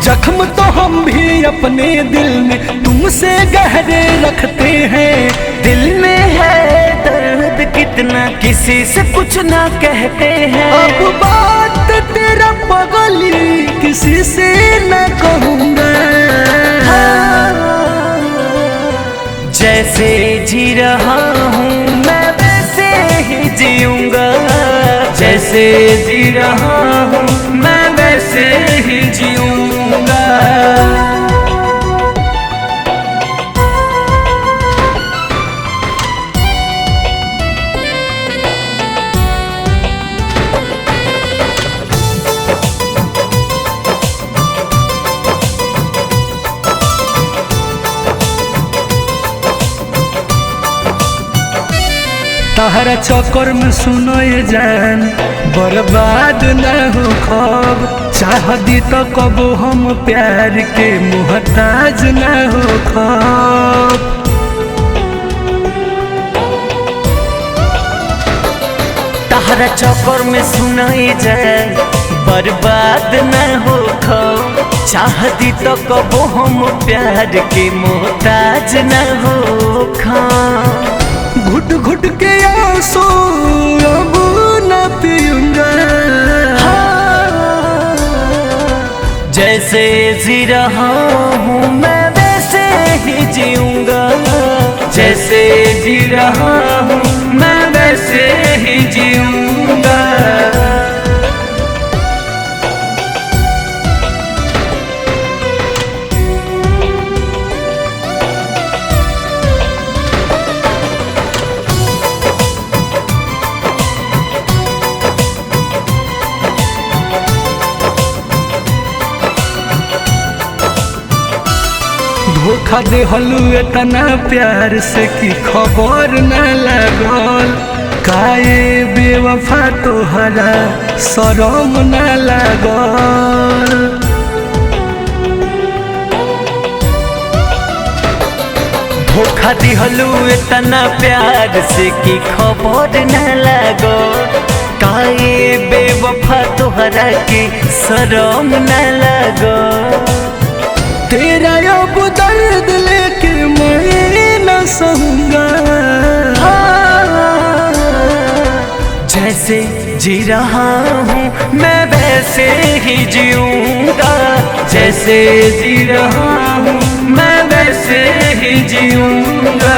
जख्म तो हम भी अपने दिल में तुमसे गहरे रखते हैं। दिल में है दर्द कितना किसी से कुछ ना कहते हैं। अब बात तेरा पगली किसी से न कहूँगा। जैसे जी रहा हूँ मैं वैसे ही जीऊँगा। जैसे जी रहा हूँ मैं वैसे ही जीऊँगा। तहरा चक्कर में सुनो ये जान बर्बाद न हो खब। चाह दी तो कब हम प्यार के मुहताज न हो खब। तहरा चक्कर में सुनाई जाए बर्बाद न हो खब। चाहती तो कब हम प्यार के मोहताज न हो खब। घुट घुट के आंसू अब न पीऊंगा। जैसे जी रहा हूँ मैं वैसे ही जीऊँगा। जैसे जी रहा हूँ मैं वैसे ही जीऊँगा। धोखा दे हलू इतना प्यार से कि खबर न लगल। काए बेवफा तोहरा शरम न लगल। धोखा दिहलू इतना प्यार से कि खबर न लगो। काहे बेवफा तोहरा के शरम न लगो। तेरा अब दर्द लेके मैं न सहूँगा। जैसे जी रहा हूँ मैं वैसे ही जीऊँगा। जैसे जी रहा हूँ मैं वैसे ही जीऊँगा।